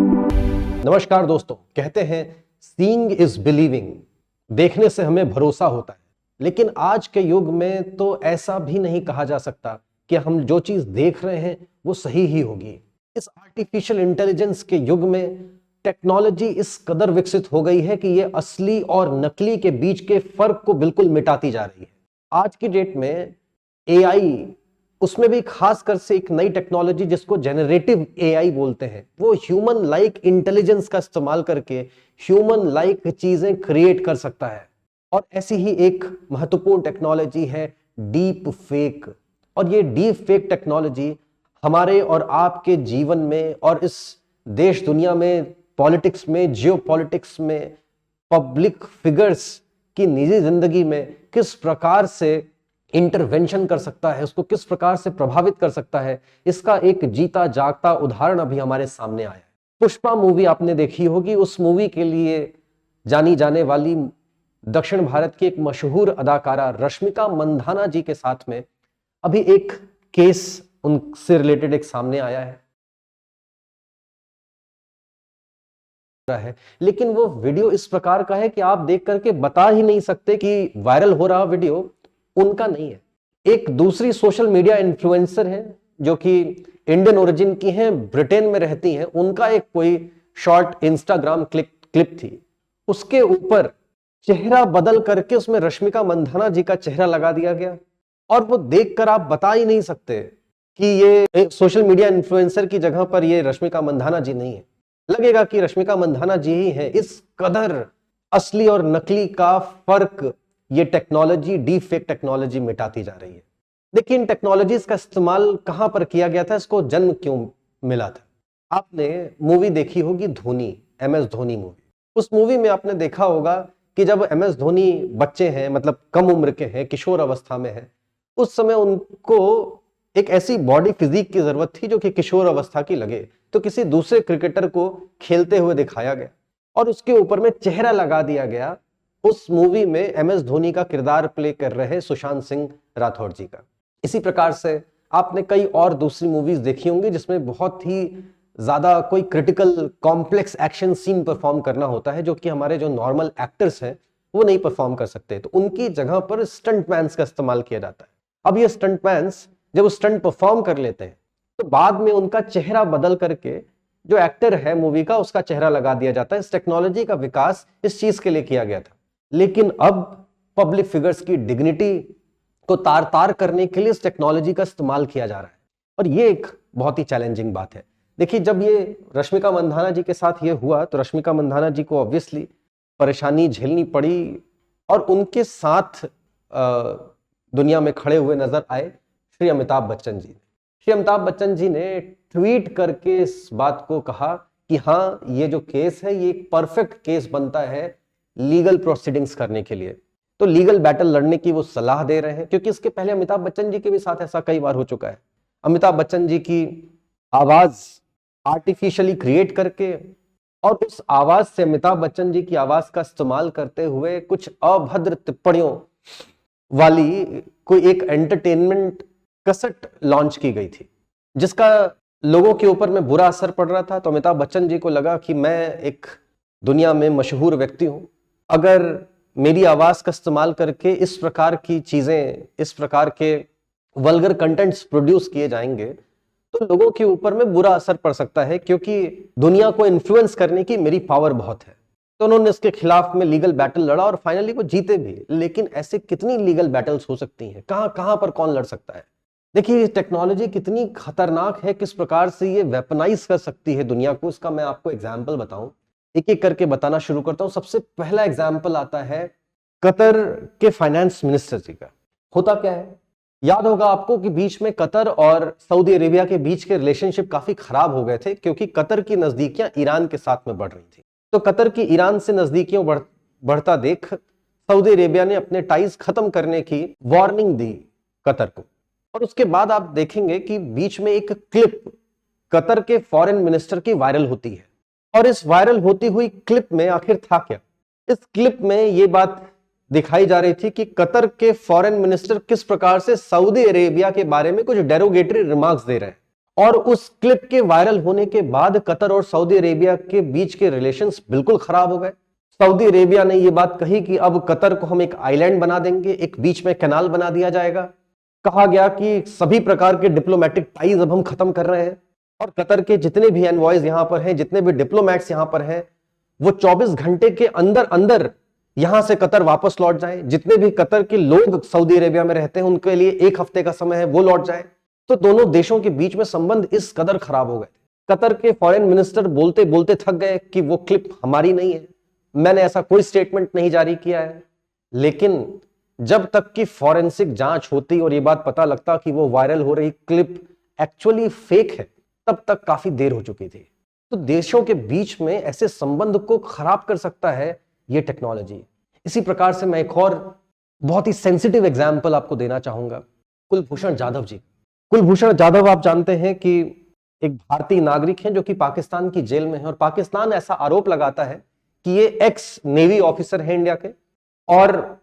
नमस्कार दोस्तों, कहते हैं सीइंग इज बिलीविंग, देखने से हमें भरोसा होता है। लेकिन आज के युग में तो ऐसा भी नहीं कहा जा सकता कि हम जो चीज देख रहे हैं वो सही ही होगी। इस आर्टिफिशियल इंटेलिजेंस के युग में टेक्नोलॉजी इस कदर विकसित हो गई है कि ये असली और नकली के बीच के फर्क को बिल्कुल मिटाती जा रही है। आज की डेट में एआई, उसमें भी खासकर से एक नई टेक्नोलॉजी जिसको जेनरेटिव एआई बोलते हैं, वो ह्यूमन लाइक इंटेलिजेंस का इस्तेमाल करके ह्यूमन लाइक चीजें क्रिएट कर सकता है। और ऐसी ही एक महत्वपूर्ण टेक्नोलॉजी है डीप फेक। और ये डीप फेक टेक्नोलॉजी हमारे और आपके जीवन में और इस देश दुनिया में, पॉलिटिक्स में, जियो पॉलिटिक्स में, पब्लिक फिगर्स की निजी जिंदगी में किस प्रकार से इंटरवेंशन कर सकता है, उसको किस प्रकार से प्रभावित कर सकता है, इसका एक जीता जागता उदाहरण अभी हमारे सामने आया है। पुष्पा मूवी आपने देखी होगी। उस मूवी के लिए जानी जाने वाली दक्षिण भारत की एक मशहूर अदाकारा रश्मिका मंदाना जी के साथ में अभी एक केस उनसे रिलेटेड एक सामने आया है। लेकिन वो वीडियो इस प्रकार का है कि आप देख करके बता ही नहीं सकते कि वायरल हो रहा वीडियो उनका नहीं है। एक दूसरी सोशल मीडिया इन्फ्लुएंसर है जो कि इंडियन ओरिजिन की हैं, ब्रिटेन में रहती हैं, उनका एक कोई शॉर्ट इंस्टाग्राम क्लिप थी। उसके ऊपर चेहरा बदल करके उसमें रश्मिका मंदाना जी का चेहरा लगा दिया गया और वो देखकर आप बता ही नहीं सकते कि ये सोशल मीडिया इन्फ्लुएंसर की जगह पर ये रश्मिका मंदाना जी नहीं है। लगेगा कि रश्मिका मंदाना जी ही है। इस कदर असली और नकली का फर्क ये टेक्नोलॉजी, डीप फेक टेक्नोलॉजी मिटाती जा रही है। देखिए, इन टेक्नोलॉजीज का इस्तेमाल कहां पर किया गया था, इसको जन्म क्यों मिला था। आपने मूवी देखी होगी धोनी, MS धोनी मूवी। उस मूवी में आपने देखा होगा कि जब MS धोनी बच्चे हैं, मतलब कम उम्र के हैं, किशोर अवस्था में है, उस समय उनको एक ऐसी बॉडी फिजिक की जरूरत थी जो कि किशोर अवस्था की लगे, तो किसी दूसरे क्रिकेटर को खेलते हुए दिखाया गया और उसके ऊपर में चेहरा लगा दिया गया उस मूवी में MS धोनी का किरदार प्ले कर रहे सुशांत सिंह राठौर जी का। इसी प्रकार से आपने कई और दूसरी मूवीज देखी होंगी जिसमें बहुत ही ज्यादा कोई critical complex action scene perform करना होता है जो कि हमारे जो नॉर्मल एक्टर्स हैं वो नहीं परफॉर्म कर सकते, तो उनकी जगह पर स्टंटमैन्स का इस्तेमाल किया जाता है। अब ये स्टंटमैन्स जब स्टंट परफॉर्म कर लेते हैं तो बाद में उनका चेहरा बदल करके जो एक्टर है मूवी का उसका चेहरा लगा दिया जाता है। इस टेक्नोलॉजी का विकास इस चीज के लिए किया गया था। लेकिन अब पब्लिक फिगर्स की डिग्निटी को तार तार करने के लिए इस टेक्नोलॉजी का इस्तेमाल किया जा रहा है और ये एक बहुत ही चैलेंजिंग बात है। देखिए, जब ये रश्मिका मंदाना जी के साथ ये हुआ तो रश्मिका मंदाना जी को ऑब्वियसली परेशानी झेलनी पड़ी और उनके साथ दुनिया में खड़े हुए नजर आए श्री अमिताभ बच्चन जी। श्री अमिताभ बच्चन जी ने ट्वीट करके इस बात को कहा कि हाँ, ये जो केस है ये एक परफेक्ट केस बनता है लीगल प्रोसीडिंग्स करने के लिए। तो लीगल बैटल लड़ने की वो सलाह दे रहे हैं, क्योंकि इसके पहले अमिताभ बच्चन जी के भी साथ ऐसा कई बार हो चुका है। अमिताभ बच्चन जी की आवाज आर्टिफिशियली क्रिएट करके और उस आवाज से अमिताभ बच्चन जी की आवाज का इस्तेमाल करते हुए कुछ अभद्र टिप्पणियों वाली कोई एक एंटरटेनमेंट कसट लॉन्च की गई थी जिसका लोगों के ऊपर में बुरा असर पड़ रहा था। तो अमिताभ बच्चन जी को लगा कि मैं एक दुनिया में मशहूर व्यक्ति हूं, अगर मेरी आवाज का इस्तेमाल करके इस प्रकार की चीजें, इस प्रकार के वल्गर कंटेंट्स प्रोड्यूस किए जाएंगे तो लोगों के ऊपर में बुरा असर पड़ सकता है, क्योंकि दुनिया को इन्फ्लुएंस करने की मेरी पावर बहुत है। तो उन्होंने इसके खिलाफ में लीगल बैटल लड़ा और फाइनली वो जीते भी। लेकिन ऐसे कितनी लीगल बैटल्स हो सकती हैं, कहां पर कौन लड़ सकता है। देखिए, टेक्नोलॉजी कितनी खतरनाक है, किस प्रकार से ये वेपनाइज कर सकती है दुनिया को, इसका मैं आपको एग्जाम्पल बताऊं। एक एक करके बताना शुरू करता हूं। सबसे पहला एग्जाम्पल आता है कतर के फाइनेंस मिनिस्टर जी का। होता क्या है, याद होगा आपको कि बीच में कतर और सऊदी अरेबिया के बीच के रिलेशनशिप काफी खराब हो गए थे, क्योंकि कतर की नजदीकियां ईरान के साथ में बढ़ रही थी। तो कतर की ईरान से नजदीकियों बढ़ता देख सऊदी अरेबिया ने अपने टाइज खत्म करने की वार्निंग दी कतर को। और उसके बाद आप देखेंगे कि बीच में एक क्लिप कतर के फॉरेन मिनिस्टर की वायरल होती है। और इस वायरल होती हुई क्लिप में आखिर था क्या? इस क्लिप में यह बात दिखाई जा रही थी कि कतर के फॉरेन मिनिस्टर किस प्रकार से सऊदी अरेबिया के बारे में कुछ डेरोगेटरी रिमार्क्स दे रहे हैं। और उस क्लिप के वायरल होने के बाद कतर और सऊदी अरेबिया के बीच के रिलेशंस बिल्कुल खराब हो गए। सऊदी अरेबिया ने यह बात कही कि अब कतर को हम एक आइलैंड बना देंगे, एक बीच में कैनाल बना दिया जाएगा। कहा गया कि सभी प्रकार के डिप्लोमेटिक टाइज अब हम खत्म कर रहे हैं और कतर के जितने भी एनवॉयज यहां पर हैं, जितने भी डिप्लोमैट्स यहां पर हैं, वो 24 घंटे के अंदर अंदर यहां से कतर वापस लौट जाए। जितने भी कतर के लोग सऊदी अरेबिया में रहते हैं उनके लिए 1 हफ्ते का समय है, वो लौट जाए। तो दोनों देशों के बीच में संबंध इस कदर खराब हो गए। कतर के फॉरेन मिनिस्टर बोलते बोलते थक गए कि वो क्लिप हमारी नहीं है, मैंने ऐसा कोई स्टेटमेंट नहीं जारी किया है। लेकिन जब तक की फॉरेंसिक जांच होती और ये बात पता लगता कि वो वायरल हो रही क्लिप एक्चुअली फेक है, तब तक काफी देर हो चुकी थी। तो देशों के बीच में ऐसे संबंध को खराब कर सकता है ये टेक्नोलॉजी। इसी प्रकार से मैं एक और बहुत ही सेंसिटिव एग्जाम्पल आपको देना चाहूंगा, कुलभूषण जाधव जी। कुलभूषण जाधव आप जानते हैं कि एक भारतीय नागरिक हैं जो कि पाकिस्तान की जेल में है, और पाकिस्तान ऐसा आरोप लगाता है कि ये एक्स नेवी ऑफिसर है इंडिया के, और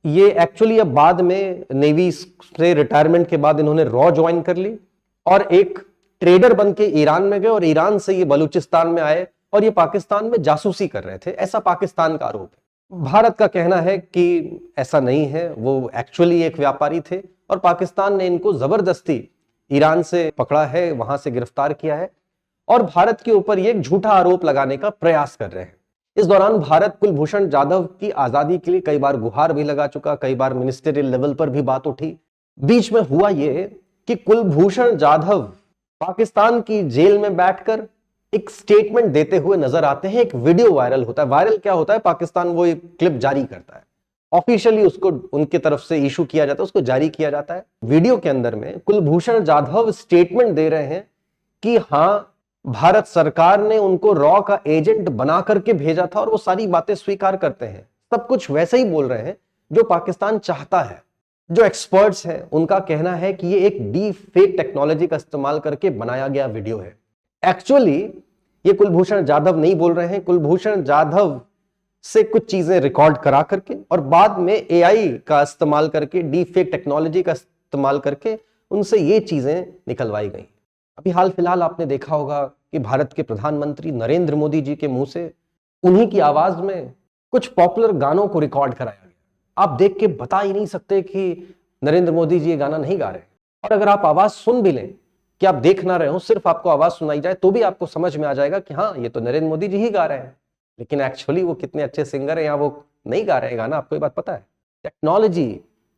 ये एक्चुअली अब बाद में नेवी से रिटायरमेंट के बाद इन्होंने रॉ ज्वाइन कर ली और एक ट्रेडर बन के ईरान में गए, और ईरान से ये बलूचिस्तान में आए और ये पाकिस्तान में जासूसी कर रहे थे, ऐसा पाकिस्तान का आरोप है। भारत का कहना है कि ऐसा नहीं है, वो एक्चुअली एक व्यापारी थे और पाकिस्तान ने इनको जबरदस्ती ईरान से पकड़ा है, वहां से गिरफ्तार किया है और भारत के ऊपर ये एक झूठा आरोप लगाने का प्रयास कर रहे हैं। इस दौरान भारत कुलभूषण जाधव की आजादी के लिए कई बार गुहार भी लगा चुका, कई बार मिनिस्टरियल लेवल पर भी बात उठी। बीच में हुआ यह कि कुलभूषण जाधव पाकिस्तान की जेल में बैठकर एक स्टेटमेंट देते हुए नजर आते हैं। एक वीडियो वायरल होता है। वायरल क्या होता है, पाकिस्तान वो एक क्लिप जारी करता है, ऑफिशियली उसको उनकी तरफ से इशू किया जाता है, उसको जारी किया जाता है। वीडियो के अंदर में कुलभूषण जाधव स्टेटमेंट दे रहे हैं कि हां, भारत सरकार ने उनको रॉ का एजेंट बना करके भेजा था, और वो सारी बातें स्वीकार करते हैं। सब कुछ वैसे ही बोल रहे हैं जो पाकिस्तान चाहता है। जो एक्सपर्ट्स हैं उनका कहना है कि ये एक डीप फेक टेक्नोलॉजी का इस्तेमाल करके बनाया गया वीडियो है। एक्चुअली ये कुलभूषण जाधव नहीं बोल रहे हैं, कुलभूषण जाधव से कुछ चीजें रिकॉर्ड करा करके और बाद में एआई का इस्तेमाल करके, डीप फेक टेक्नोलॉजी का इस्तेमाल करके उनसे ये चीजें निकलवाई गई। अभी हाल फिलहाल आपने देखा होगा कि भारत के प्रधानमंत्री नरेंद्र मोदी जी के मुंह से उन्हीं की आवाज में कुछ पॉपुलर गानों को रिकॉर्ड कराया गया। आप देख के बता ही नहीं सकते कि नरेंद्र मोदी जी ये गाना नहीं गा रहे, और अगर आप आवाज सुन भी लें कि आप देख ना रहे हो, सिर्फ आपको आवाज सुनाई जाए, तो भी आपको समझ में आ जाएगा कि हाँ, ये तो नरेंद्र मोदी जी ही गा रहे हैं। लेकिन एक्चुअली वो कितने अच्छे सिंगर है या वो नहीं गा रहे हैं गाना, आपको ये बात पता है? टेक्नोलॉजी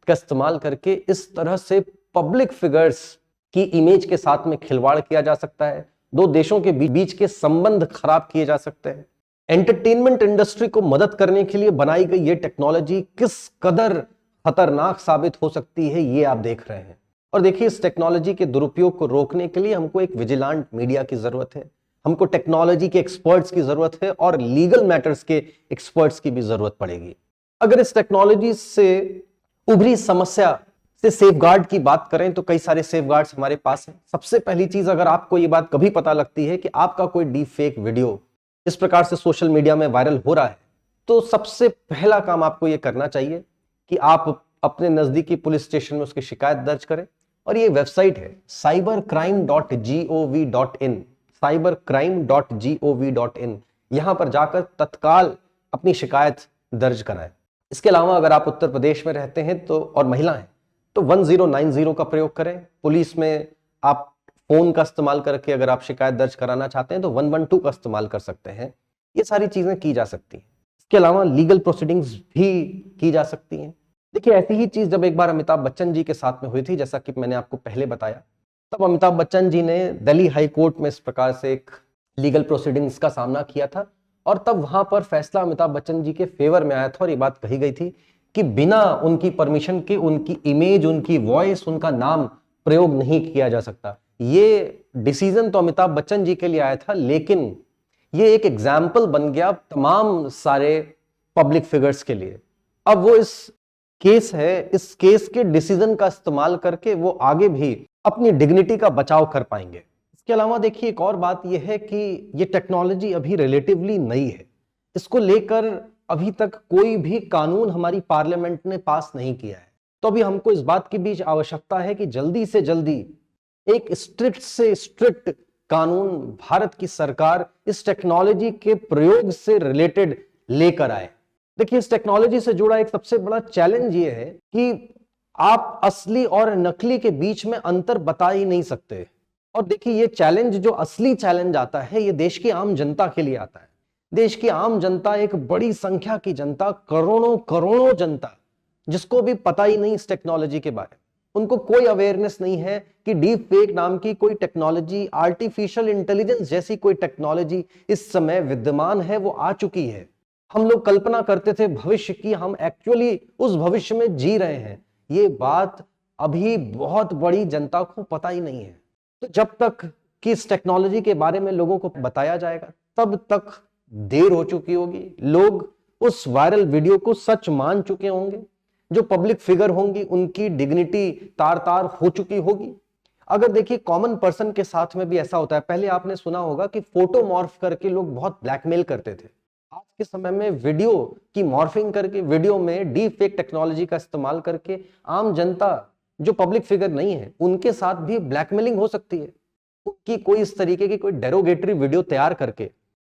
का इस्तेमाल करके इस तरह से पब्लिक फिगर्स की इमेज के साथ में खिलवाड़ किया जा सकता है। दो देशों के बीच के संबंध खराब किए जा सकते हैं। एंटरटेनमेंट इंडस्ट्री को मदद करने के लिए बनाई गई ये टेक्नोलॉजी किस कदर खतरनाक साबित हो सकती है, ये आप देख रहे हैं। और देखिए, इस टेक्नोलॉजी के दुरुपयोग को रोकने के लिए हमको एक विजिलेंट मीडिया की जरूरत है, हमको टेक्नोलॉजी के एक्सपर्ट्स की जरूरत है, और लीगल मैटर्स के एक्सपर्ट्स की भी जरूरत पड़ेगी। अगर इस टेक्नोलॉजी से उभरी समस्या से सेफगार्ड की बात करें तो कई सारे सेफगार्ड्स हमारे पास हैं। सबसे पहली चीज, अगर आपको ये बात कभी पता लगती है कि आपका कोई डीप फेक वीडियो इस प्रकार से सोशल मीडिया में वायरल हो रहा है, तो सबसे पहला काम आपको ये करना चाहिए कि आप अपने नजदीकी पुलिस स्टेशन में उसकी शिकायत दर्ज करें। और ये वेबसाइट है cybercrime.gov.in, cybercrime.gov.in। यहां पर जाकर तत्काल अपनी शिकायत दर्ज कराएं। इसके अलावा अगर आप उत्तर प्रदेश में रहते हैं तो और महिला हैं तो 1090 का प्रयोग करें। पुलिस में आप फोन का इस्तेमाल करके अगर आप शिकायत दर्ज कराना चाहते हैं तो 112 का इस्तेमाल कर सकते हैं। ये सारी चीजें की जा सकती हैं। इसके अलावा लीगल प्रोसीडिंग्स भी की जा सकती हैं। देखिए, ऐसी ही चीज जब एक बार अमिताभ बच्चन जी के साथ में हुई थी, जैसा कि मैंने आपको पहले बताया, तब अमिताभ बच्चन जी ने दिल्ली हाई कोर्ट में इस प्रकार से एक लीगल प्रोसीडिंग्स का सामना किया था, और तब वहां पर फैसला अमिताभ बच्चन जी के फेवर में आया था, और ये बात कही गई थी कि बिना उनकी परमिशन के उनकी इमेज, उनकी वॉइस, उनका नाम प्रयोग नहीं किया जा सकता। ये डिसीजन तो अमिताभ बच्चन जी के लिए आया था, लेकिन ये एक एग्जाम्पल बन गया तमाम सारे पब्लिक फिगर्स के लिए। अब वो इस केस है, इस केस के डिसीजन का इस्तेमाल करके वो आगे भी अपनी डिग्निटी का बचाव कर पाएंगे। इसके अलावा देखिए, एक और बात यह है कि ये टेक्नोलॉजी अभी रिलेटिवली नई है। इसको लेकर अभी तक कोई भी कानून हमारी पार्लियामेंट ने पास नहीं किया है। तो अभी हमको इस बात की भी आवश्यकता है कि जल्दी से जल्दी एक स्ट्रिक्ट से स्ट्रिक्ट कानून भारत की सरकार इस टेक्नोलॉजी के प्रयोग से रिलेटेड लेकर आए। देखिए, इस टेक्नोलॉजी से जुड़ा एक सबसे बड़ा चैलेंज ये है कि आप असली और नकली के बीच में अंतर बता ही नहीं सकते। और देखिए, ये चैलेंज, जो असली चैलेंज आता है, ये देश की आम जनता के लिए आता है। देश की आम जनता, एक बड़ी संख्या की जनता, करोड़ों करोड़ों जनता, जिसको भी पता ही नहीं इस टेक्नोलॉजी के बारे में, उनको कोई अवेयरनेस नहीं है कि डीप फेक नाम की कोई टेक्नोलॉजी, आर्टिफिशियल इंटेलिजेंस जैसी कोई टेक्नोलॉजी इस समय विद्यमान है, वो आ चुकी है। हम लोग कल्पना करते थे भविष्य की, हम एक्चुअली उस भविष्य में जी रहे हैं। ये बात अभी बहुत बड़ी जनता को पता ही नहीं है। तो जब तक कि इस टेक्नोलॉजी के बारे में लोगों को बताया जाएगा, तब तक देर हो चुकी होगी। लोग उस वायरल वीडियो को सच मान चुके होंगे। जो पब्लिक फिगर होंगी, उनकी डिग्निटी तार तार हो चुकी होगी। अगर देखिए, कॉमन पर्सन के साथ में भी ऐसा होता है। पहले आपने सुना होगा कि फोटो मॉर्फ करके लोग बहुत ब्लैकमेल करते थे। आज के समय में वीडियो की मॉर्फिंग करके, वीडियो में डीप फेक टेक्नोलॉजी का इस्तेमाल करके आम जनता, जो पब्लिक फिगर नहीं है, उनके साथ भी ब्लैकमेलिंग हो सकती है। उनकी कोई इस तरीके की कोई डेरोगेटरी वीडियो तैयार करके,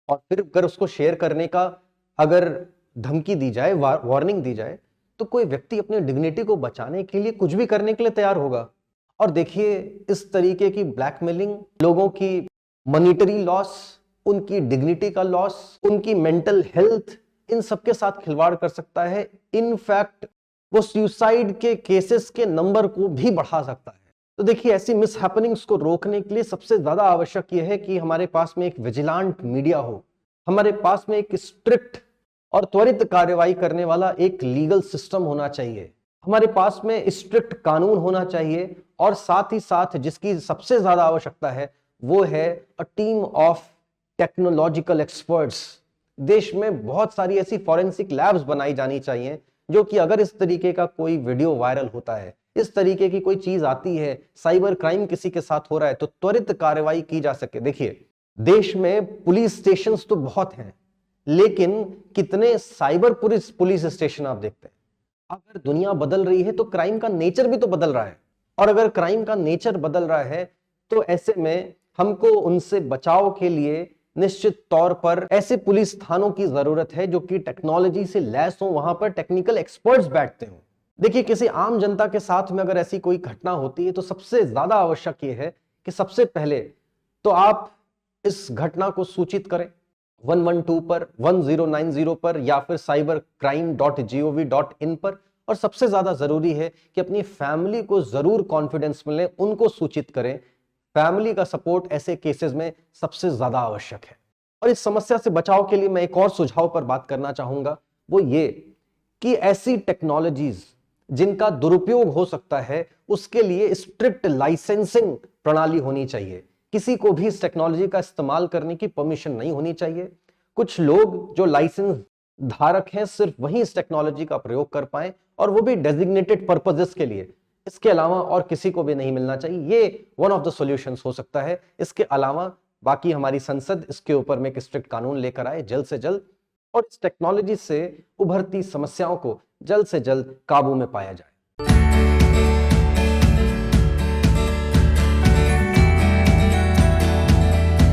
और फिर अगर उसको शेयर करने का अगर धमकी दी जाए, वार्निंग दी जाए, तो कोई व्यक्ति अपनी डिग्निटी को बचाने के लिए कुछ भी करने के लिए तैयार होगा। और देखिए, इस तरीके की ब्लैकमेलिंग लोगों की मॉनिटरी लॉस, उनकी डिग्निटी का लॉस, उनकी मेंटल हेल्थ, इन सबके साथ खिलवाड़ कर सकता है। इनफैक्ट वो सुसाइड के केसेस के नंबर को भी बढ़ा सकता है। तो देखिए, ऐसी मिस हैपनिंग्स को रोकने के लिए सबसे ज्यादा आवश्यक यह है कि हमारे पास में एक विजिलेंट मीडिया हो, हमारे पास में एक स्ट्रिक्ट और त्वरित कार्रवाई करने वाला एक लीगल सिस्टम होना चाहिए, हमारे पास में स्ट्रिक्ट कानून होना चाहिए, और साथ ही साथ जिसकी सबसे ज्यादा आवश्यकता है वो है a team of technological experts. देश में बहुत सारी ऐसी फॉरेंसिक लैब्स बनाई जानी चाहिए, जो कि अगर इस तरीके का कोई वीडियो वायरल होता है, इस तरीके की कोई चीज आती है, साइबर क्राइम किसी के साथ हो रहा है, तो त्वरित कार्रवाई की जा सके। देखिए, देश में पुलिस स्टेशंस तो बहुत हैं, लेकिन कितने साइबर पुलिस स्टेशन आप देखते हैं। अगर दुनिया बदल रही है तो क्राइम का नेचर भी तो बदल रहा है, और अगर क्राइम का नेचर बदल रहा है तो ऐसे में हमको उनसे बचाव के लिए निश्चित तौर पर ऐसे पुलिस थानों की जरूरत है जो कि टेक्नोलॉजी से लैस हो, वहां पर टेक्निकल एक्सपर्ट्स बैठते हो। देखिए, किसी आम जनता के साथ में अगर ऐसी कोई घटना होती है तो सबसे ज्यादा आवश्यक यह है कि सबसे पहले तो आप इस घटना को सूचित करें 112 पर, 1090 पर, या फिर cybercrime.gov.in पर। और सबसे ज्यादा जरूरी है कि अपनी फैमिली को जरूर कॉन्फिडेंस मिले, उनको सूचित करें। फैमिली का सपोर्ट ऐसे केसेस में सबसे ज्यादा आवश्यक है। और इस समस्या से बचाव के लिए मैं एक और सुझाव पर बात करना चाहूंगा, वो ये कि ऐसी टेक्नोलॉजीज जिनका दुरुपयोग हो सकता है, उसके लिए स्ट्रिक्ट लाइसेंसिंग प्रणाली होनी चाहिए। किसी को भी इस टेक्नोलॉजी का इस्तेमाल करने की परमिशन नहीं होनी चाहिए। कुछ लोग जो लाइसेंस धारक हैं, सिर्फ वही इस टेक्नोलॉजी का प्रयोग कर पाए, और वो भी डेजिग्नेटेड पर्पसेस के लिए। इसके अलावा और किसी को भी नहीं मिलना चाहिए। ये वन ऑफ द सॉल्यूशंस हो सकता है। इसके अलावा बाकी हमारी संसद इसके ऊपर में एक स्ट्रिक्ट कानून लेकर आए जल्द से जल्द, और इस टेक्नोलॉजी से उभरती समस्याओं को जल्द से जल्द काबू में पाया जाए।